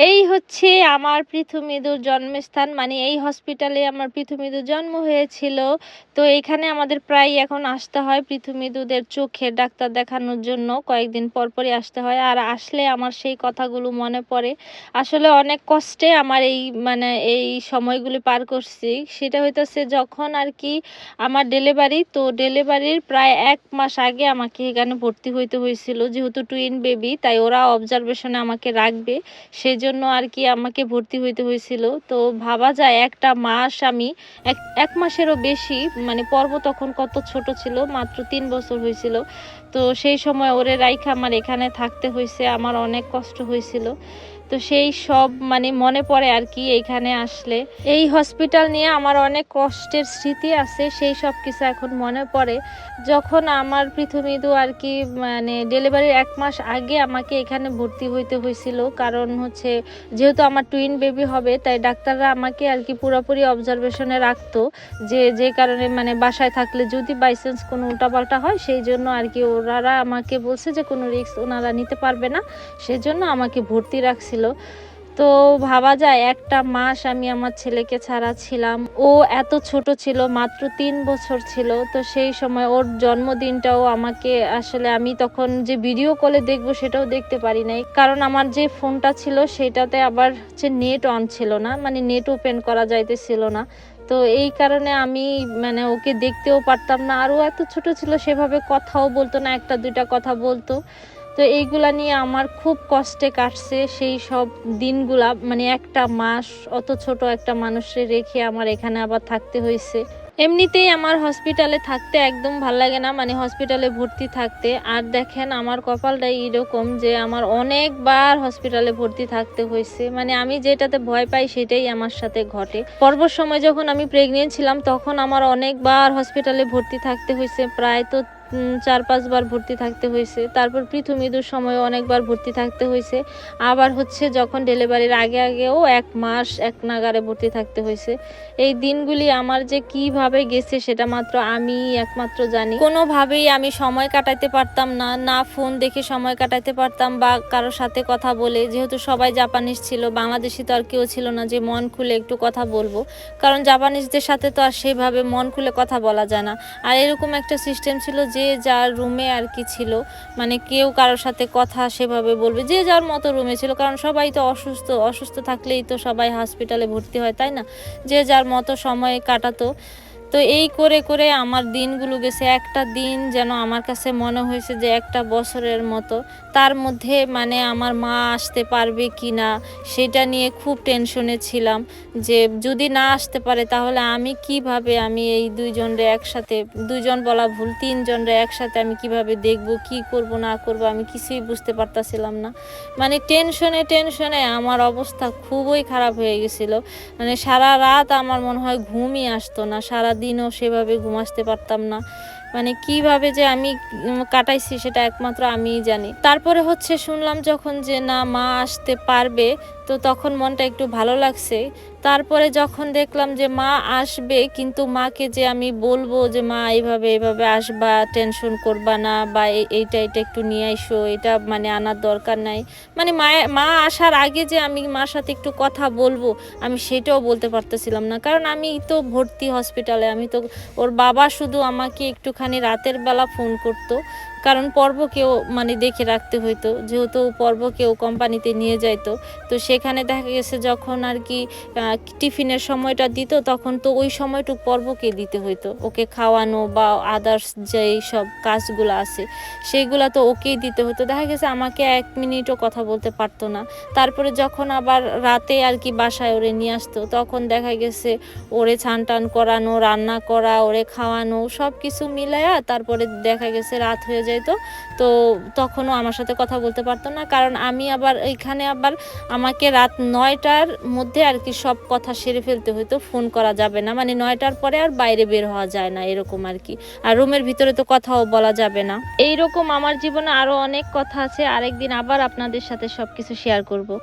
এই হচ্ছে আমার পৃথু মৃদুর জন্মস্থান। মানে এই হসপিটালে আমার পৃথু মৃদুর জন্ম হয়েছিল। তো এখানে আমাদের প্রায়ই এখন আসতে হয় পৃথু মৃদুদের চোখের ডাক্তার দেখানোর জন্য। কয়েকদিন পরপরই আসতে হয়। আর আসলে আমার সেই কথাগুলো মনে পড়ে। আসলে অনেক কষ্টে আমার এই সময়গুলি পার করছি। সেটা হইতেছে যখন আরকি আমার ডেলিভারি, তো ডেলিভারির প্রায় ১ মাস আগে আমাকে এখানে ভর্তি হইতে হয়েছিল। যেহেতু টুইন বেবি, তাই ওরা অবজারভেশনে আমাকে রাখবে। সেজন্য আরকি আমাকে ভর্তি হইতে হয়েছিল। তো ভাবা যায় একটা মাস আমি এক মাসেরও বেশি, মানে পর্ব তখন কত ছোট ছিল, মাত্র ৩ বছর হইছিল। তো সেই সময় ওরে রাইখা আমার এখানে থাকতে হইছে। আমার অনেক কষ্ট হইছিল। তো সেই সব মানে মনে পড়ে আরকি এইখানে আসলে। এই হসপিটাল নিয়ে আমার অনেক কষ্টের স্মৃতি আছে। সেই সব কিছু এখন মনে পড়ে। যখন আমার পৃথু মৃদু আরকি মানে ডেলিভারির ১ মাস আগে আমাকে এখানে ভর্তি হইতে হইছিল। কারণ হচ্ছে যেহেতু আমার টুইন বেবি হবে, তাই ডাক্তাররা আমাকে আরকি পুরোপুরি অবজারভেশনে রাখতো। যে কারণে মানে বাসায় থাকলে যদি বাই চান্স কোনো উল্টাপাল্টা হয়, সেইজন্য আরকি ওনারা আমাকে বলছে যে কোনো রিস্ক ওনারা নিতে পারবে না। সেজন্য আমাকে ভর্তি রাখছিল। তো ভাবা যায় একটা মাস আমি আমার ছেলেকে ছাড়া ছিলাম। ও এত ছোট ছিল, মাত্র ৩ বছর ছিল। তো সেই সময় ওর জন্মদিনটাও আমাকে আসলে আমি তখন যে ভিডিও কলে দেখবো সেটাও দেখতে পারি নাই। কারণ আমার যে ফোনটা ছিল সেটাতে আবার হচ্ছে নেট অন ছিল না, মানে নেট ওপেন করা যাইতেছিল না। তো এই কারণে আমি মানে ওকে দেখতেও পারতাম না। আর ও এত ছোট ছিল, সেভাবে কথাও বলতো না, ১টা ২টা কথা বলতো। তো এইগুলা নিয়ে আমার খুব কষ্টে কাটছে সেই সব দিনগুলা। মানে একটা মাস অত ছোট একটা মানুষকে রেখে আমার এখানে আবার থাকতে হইছে। এমনিতেই আমার হসপিটালে থাকতে একদম ভাল লাগে না, মানে হসপিটালে ভর্তি থাকতে। আর দেখেন আমার কপালটাই এরকম যে আমার অনেকবার হসপিটালে ভর্তি থাকতে হয়েছে। মানে আমি যেটাতে ভয় পাই সেটাই আমার সাথে ঘটে। পর্বর সময় যখন আমি প্রেগনেন্ট ছিলাম তখন আমার অনেকবার হসপিটালে ভর্তি থাকতে হয়েছে। প্রায় তো ৪-৫ বার ভর্তি থাকতে হয়েছে। তারপর পৃথু মৃদুর সময়ও অনেকবার ভর্তি থাকতে হয়েছে। আবার হচ্ছে যখন ডেলিভারির আগেও ১ মাস এক নাগাড়ে ভর্তি থাকতে হয়েছে। এই দিনগুলি আমার যে কিভাবে গেছে সেটা মাত্র আমিই একমাত্র জানি। কোনোভাবেই আমি সময় কাটাতে পারতাম না, না ফোন দেখে সময় কাটাতে পারতাম বা কারো সাথে কথা বলে। যেহেতু সবাই জাপানিজ ছিল, বাংলাদেশি তো আর কেউ ছিল না যে মন খুলে একটু কথা বলবো। কারণ জাপানিজদের সাথে তো আর সেভাবে মন খুলে কথা বলা যায় না। আর এরকম একটা সিস্টেম ছিল যে যার রুমে আর কি ছিল, মানে কেউ কারোর সাথে কথা সেভাবে বলবে, যে যার মতো রুমে ছিল। কারণ সবাই তো অসুস্থ থাকলেই তো সবাই হসপিটালে ভর্তি হয়, তাই না? যে যার মতো সময় কাটাতো। তো এই করে আমার দিনগুলো গেছে। একটা দিন যেন আমার কাছে মনে হয়েছে যে একটা বছরের মতো। তার মধ্যে মানে আমার মা আসতে পারবে কি না সেটা নিয়ে খুব টেনশনে ছিলাম, যে যদি না আসতে পারে তাহলে আমি কিভাবে আমি এই ২ জনরে একসাথে, ২ জন বলা ভুল, ৩ জনরে একসাথে আমি কিভাবে দেখব, কি করব না করব আমি কিছুই বুঝতে পারতাছিলাম না। মানে টেনশনে আমার অবস্থা খুবই খারাপ হয়ে গেছিল। মানে সারা রাত আমার মনে হয় ঘুমই আসতো না, সারাদিনও সেভাবে ঘুম আসতে পারতাম না। মানে কিভাবে যে আমি কাটাইছি সেটা একমাত্র আমিই জানি। তারপরে হচ্ছে শুনলাম যখন যে না মা আসতে পারবে, তো তখন মনটা একটু ভালো লাগছে। তারপরে যখন দেখলাম যে মা আসবে, কিন্তু মাকে যে আমি বলবো যে মা এভাবে আসবা, টেনশন করবা না, বা এইটা একটু নিয়ে আইসো, এটা মানে আনার দরকার নাই। মানে মা আসার আগে যে আমি মার সাথে একটু কথা বলবো, আমি সেটাও বলতে পারতেছিলাম না। কারণ আমি তো ভর্তি হসপিটালে, আমি তো, ওর বাবা শুধু আমাকে একটুখানি রাতের বেলা ফোন করতো। কারণ পর্বকেও মানে দেখে রাখতে হইতো, যেহেতু পর্বকেও কোম্পানিতে নিয়ে যাইতো। তো সেখানে দেখা গেছে যখন আর কি টিফিনের সময়টা দিত, তখন তো ওই সময়টুক পর্বকে দিতে হইতো, ওকে খাওয়ানো বা আদার্স যেই সব কাজগুলো আছে সেইগুলা তো ওকেই দিতে হতো। দেখা গেছে আমাকে ১ মিনিটও কথা বলতে পারতো না। তারপরে যখন আবার রাতে আর কি বাসায় ওরে নিয়ে আসতো, তখন দেখা গেছে ওরে ছান টান করানো, রান্না করা, ওরে খাওয়ানো, সব কিছু মিলাইয়া তারপরে দেখা গেছে রাত হয়ে যাইতো। তো তখনও আমার সাথে কথা বলতে পারতো না। কারণ আমি আবার এইখানে আবার আমাকে রাত ৯টার মধ্যে আর কি সব কথা সেরে ফেলতে হইতো, ফোন করা যাবে না। মানে ৯টার পরে আর বাইরে বের হওয়া যায় না, এরকম আর কি। আর রুমের ভিতরে তো কথাও বলা যাবে না। এইরকম আমার জীবনে আরো অনেক কথা আছে, আরেকদিন আবার আপনাদের সাথে সবকিছু শেয়ার করব।